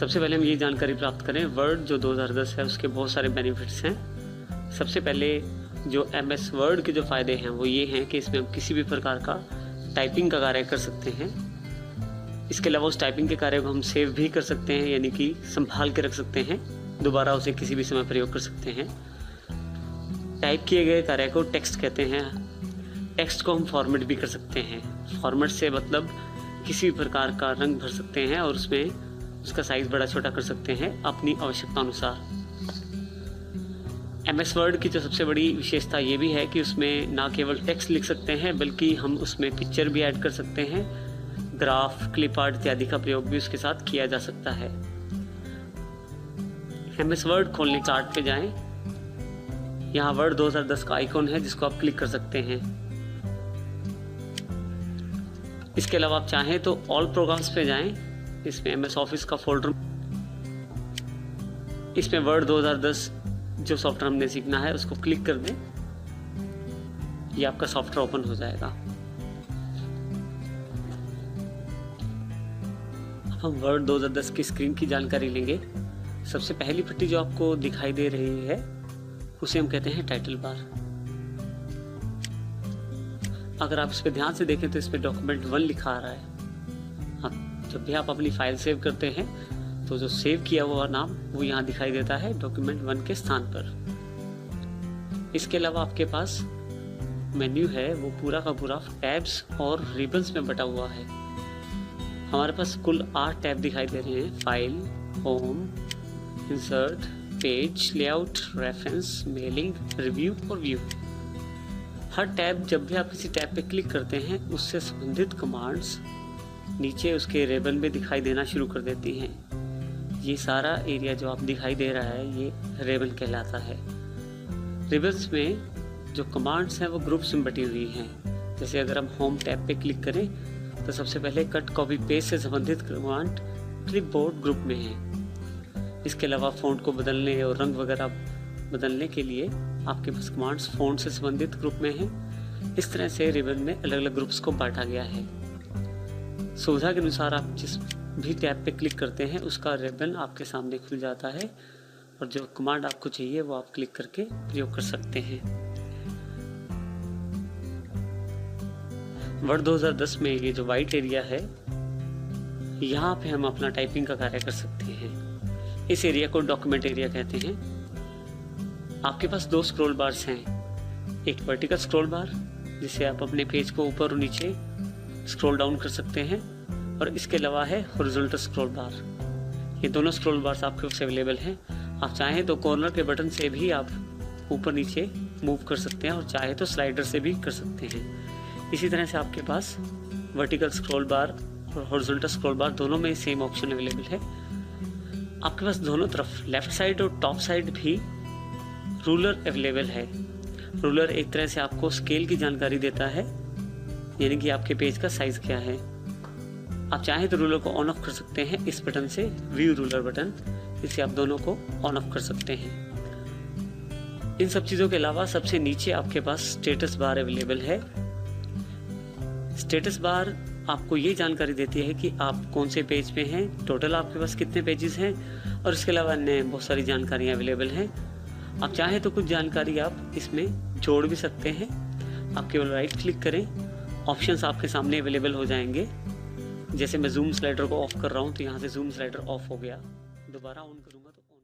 सबसे पहले हम ये जानकारी प्राप्त करें, वर्ड जो 2010 है उसके बहुत सारे बेनिफिट्स हैं। सबसे पहले जो MS वर्ड के जो फ़ायदे हैं वो ये हैं कि इसमें हम किसी भी प्रकार का टाइपिंग का कार्य कर सकते हैं। इसके अलावा उस टाइपिंग के कार्य को हम सेव भी कर सकते हैं, यानी कि संभाल के रख सकते हैं, दोबारा उसे किसी भी समय प्रयोग कर सकते हैं। टाइप किए गए कार्य को टेक्स्ट कहते हैं। टेक्स्ट को हम फॉर्मेट भी कर सकते हैं। फॉर्मेट से मतलब किसी भी प्रकार का रंग भर सकते हैं और उसमें उसका साइज़ बड़ा छोटा कर सकते हैं अपनी आवश्यकता अनुसार। MS वर्ड की जो सबसे बड़ी विशेषता ये भी है कि उसमें ना केवल टेक्स्ट लिख सकते हैं बल्कि हम उसमें पिक्चर भी ऐड कर सकते हैं, ग्राफ, क्लिप आर्ट इत्यादि का प्रयोग भी उसके साथ किया जा सकता है। MS वर्ड खोलने चार्ट पे जाएं। यहाँ वर्ड 2010 का आइकॉन है जिसको आप क्लिक कर सकते हैं। इसके अलावा आप चाहें तो ऑल प्रोग्राम्स पे जाएं। इसमें MS ऑफिस का फोल्डर, इसमें वर्ड 2010 जो सॉफ्टवेयर हमने सीखना है उसको क्लिक कर दें, ये आपका सॉफ्टवेयर ओपन हो जाएगा। अब हम वर्ड 2010 की स्क्रीन की जानकारी लेंगे। सबसे पहली पट्टी जो आपको दिखाई दे रही है उसे हम कहते हैं टाइटल बार। अगर आप इस पे ध्यान से देखें तो इस पे डॉक्यूमेंट 1 लिखा आ रहा है। हाँ, जब भी आप अपनी फाइल सेव करते हैं तो जो सेव किया हुआ नाम वो यहाँ दिखाई देता है डॉक्यूमेंट 1 के स्थान पर। इसके अलावा आपके पास मेन्यू है वो पूरा का पूरा टैब्स और रिबन्स में बटा हुआ है। हमारे पास कुल 8 टैब दिखाई दे रहे हैं, file, home, insert, page, layout, reference, mailing, review और व्यू। हर टैब, जब भी आप किसी टैब पे क्लिक करते हैं उससे संबंधित कमांड्स नीचे उसके रिबन में दिखाई देना शुरू कर देती हैं। ये सारा एरिया जो आप दिखाई दे रहा है ये रिबन कहलाता है। रिबन्स में जो कमांड्स हैं वो ग्रुप्स में बटी हुई हैं। जैसे अगर हम होम टैब पे क्लिक करें तो सबसे पहले कट, कॉपी, पेस्ट से संबंधित कमांड क्लिपबोर्ड ग्रुप में है। इसके अलावा फ़ॉन्ट को बदलने और रंग वगैरह बदलने के लिए आपके पास कमांड्स फ़ॉन्ट से संबंधित ग्रुप में हैं। इस तरह से रिबन में अलग अलग ग्रुप्स को बांटा गया है। सुविधा के अनुसार आप जिस भी टैब पे क्लिक करते हैं उसका रिबन आपके सामने खुल जाता है और जो कमांड आपको चाहिए वो आप क्लिक करके प्रयोग कर सकते हैं। वर्ड 2010 में ये जो वाइट एरिया है यहाँ पे हम अपना टाइपिंग का कार्य कर सकते हैं। इस एरिया को डॉक्यूमेंट एरिया कहते हैं। आपके पास 2 स्क्रॉल बार्स हैं, एक वर्टिकल स्क्रॉल बार जिससे आप अपने पेज को ऊपर और नीचे स्क्रॉल डाउन कर सकते हैं और इसके अलावा है हॉरिजॉन्टल स्क्रॉल बार। ये दोनों स्क्रॉल बार्स आपके पास अवेलेबल हैं। आप चाहें तो कॉर्नर के बटन से भी आप ऊपर नीचे मूव कर सकते हैं और चाहे तो स्लाइडर से भी कर सकते हैं। इसी तरह से आपके पास वर्टिकल स्क्रॉल बार और हॉरिजॉन्टल स्क्रॉल बार दोनों में सेम ऑप्शन अवेलेबल है। आपके पास दोनों तरफ लेफ्ट साइड और टॉप साइड भी रूलर अवेलेबल है। रूलर एक तरह से आपको स्केल की जानकारी देता है, यानी कि आपके पेज का साइज क्या है। आप चाहें तो रूलर को ऑन ऑफ कर सकते हैं इस बटन से, व्यू रूलर बटन, इससे आप दोनों को ऑन ऑफ कर सकते हैं। इन सब चीज़ों के अलावा सबसे नीचे आपके पास स्टेटस बार अवेलेबल है। स्टेटस बार आपको ये जानकारी देती है कि आप कौन से पेज पे हैं, टोटल आपके पास कितने पेजेस हैं और इसके अलावा अन्य बहुत सारी जानकारियाँ अवेलेबल हैं। आप चाहें तो कुछ जानकारी आप इसमें जोड़ भी सकते हैं। आप केवल राइट क्लिक करें, ऑप्शंस आपके सामने अवेलेबल हो जाएंगे। जैसे मैं जूम स्लाइडर को ऑफ कर रहा हूँ तो यहाँ से जूम स्लाइडर ऑफ हो गया, दोबारा ऑन करूँगा तो ऑन।